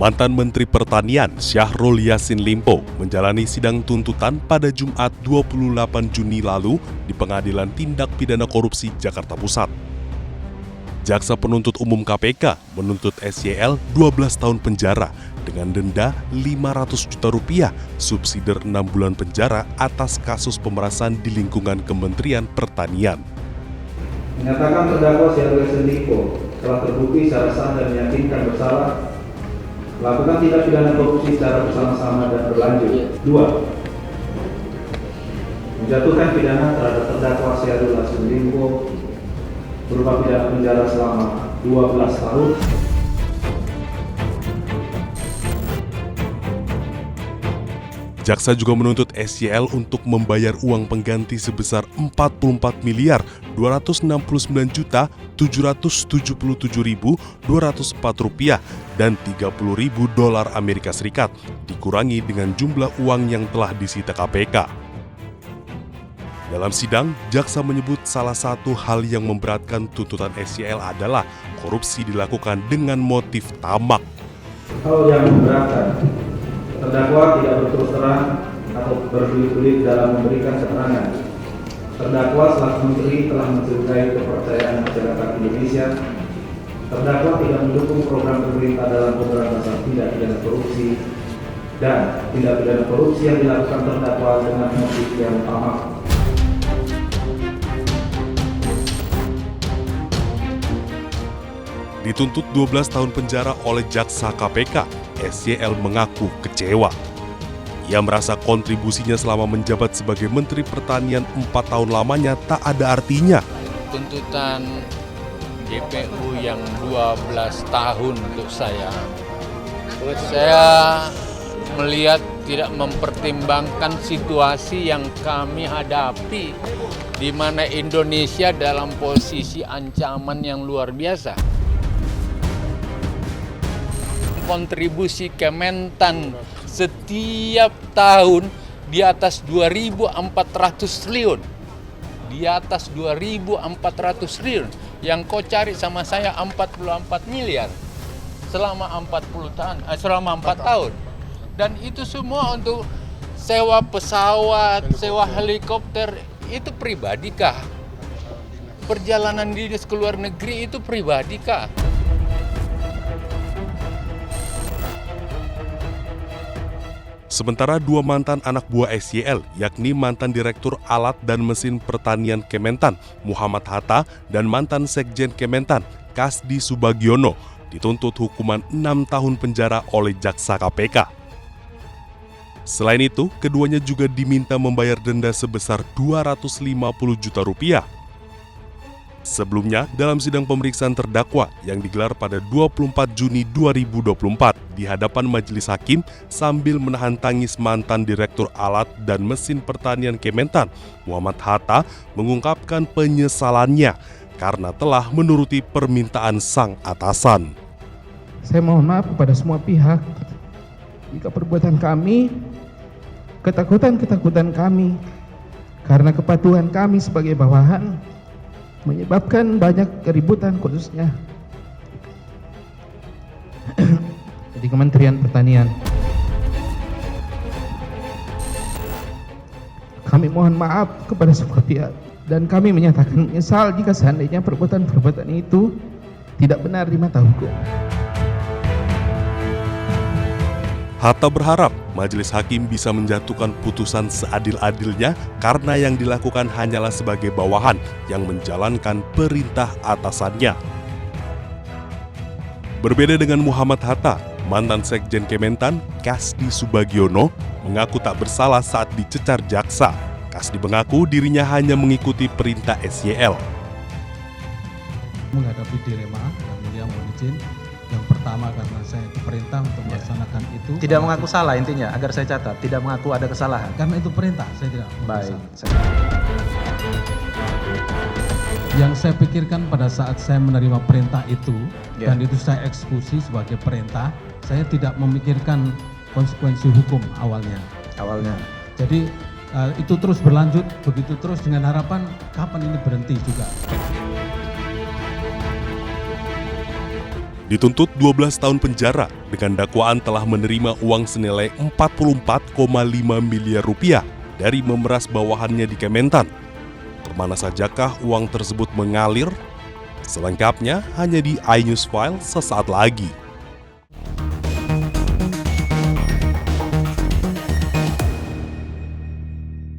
Mantan Menteri Pertanian Syahrul Yassin Limpo menjalani sidang tuntutan pada Jumat 28 Juni lalu di Pengadilan Tindak Pidana Korupsi Jakarta Pusat. Jaksa Penuntut Umum KPK menuntut SYL 12 tahun penjara dengan denda Rp500 juta, subsidi 6 bulan penjara atas kasus pemerasan di lingkungan Kementerian Pertanian. Menyatakan terdakwa Syahrul Yassin Limpo telah terbukti secara sah dan meyakinkan bersalah melakukan tindak pidana korupsi secara bersama-sama dan berlanjut. 2. Menjatuhkan pidana terhadap terdakwa Syahrul Yassin Limpo berupa pidana penjara selama 12 tahun. Jaksa juga menuntut SYL untuk membayar uang pengganti sebesar Rp44.777.204 dan $30.000 Amerika Serikat, dikurangi dengan jumlah uang yang telah disita KPK. Dalam sidang, jaksa menyebut salah satu hal yang memberatkan tuntutan SYL adalah korupsi dilakukan dengan motif tamak. Hal yang memberatkan, terdakwa tidak berterus terang atau berbelit-belit dalam memberikan keterangan. Terdakwa selaku menteri telah mencederai kepercayaan masyarakat Indonesia. Terdakwa tidak mendukung program pemerintah dalam pemberantasan tindak pidana korupsi dan tindak pidana korupsi yang dilakukan terdakwa dengan motif yang tamak. Dituntut 12 tahun penjara oleh jaksa KPK, SYL mengaku kecewa. Ia merasa kontribusinya selama menjabat sebagai Menteri Pertanian 4 tahun lamanya tak ada artinya. Tuntutan JPU yang 12 tahun untuk saya melihat tidak mempertimbangkan situasi yang kami hadapi, di mana Indonesia dalam posisi ancaman yang luar biasa. Kontribusi Kementan setiap tahun di atas 2.400 triliun. Di atas 2.400 triliun. Yang kau cari sama saya 44 miliar selama 4 tahun. Dan itu semua untuk sewa pesawat, sewa helikopter, itu pribadikah? Perjalanan dinas ke luar negeri itu pribadikah? Sementara dua mantan anak buah SYL, yakni mantan Direktur Alat dan Mesin Pertanian Kementan, Muhammad Hatta, dan mantan Sekjen Kementan, Kasdi Subagiono, dituntut hukuman 6 tahun penjara oleh jaksa KPK. Selain itu, keduanya juga diminta membayar denda sebesar Rp250 juta. Sebelumnya, dalam sidang pemeriksaan terdakwa yang digelar pada 24 Juni 2024 di hadapan majelis hakim sambil menahan tangis mantan Direktur Alat dan Mesin Pertanian Kementan, Muhammad Hatta, mengungkapkan penyesalannya karena telah menuruti permintaan sang atasan. Saya mohon maaf kepada semua pihak jika perbuatan kami, ketakutan kami, karena kepatuhan kami sebagai bawahan menyebabkan banyak keributan khususnya di Kementerian Pertanian. Kami mohon maaf kepada semua pihak dan kami menyatakan menyesal jika seandainya perbuatan itu tidak benar di mata hukum. Hatta berharap majelis hakim bisa menjatuhkan putusan seadil-adilnya karena yang dilakukan hanyalah sebagai bawahan yang menjalankan perintah atasannya. Berbeda dengan Muhammad Hatta, mantan Sekjen Kementan, Kasdi Subagiono, mengaku tak bersalah saat dicecar jaksa. Kasdi mengaku dirinya hanya mengikuti perintah SYL. Menghadapi dilema, yang mulia mohon izin. Yang pertama karena saya diperintah untuk melaksanakan itu. Tidak mengaku salah intinya, agar saya catat, tidak mengaku ada kesalahan. Karena itu perintah, saya tidak mengaku Baik. salah. Yang saya pikirkan pada saat saya menerima perintah itu, dan itu saya eksekusi sebagai perintah, saya tidak memikirkan konsekuensi hukum awalnya. Jadi itu terus berlanjut, begitu terus dengan harapan kapan ini berhenti juga. dituntut 12 tahun penjara dengan dakwaan telah menerima uang senilai 44,5 miliar rupiah dari memeras bawahannya di Kementan. Kemana sajakah uang tersebut mengalir? Selengkapnya hanya di iNews File sesaat lagi.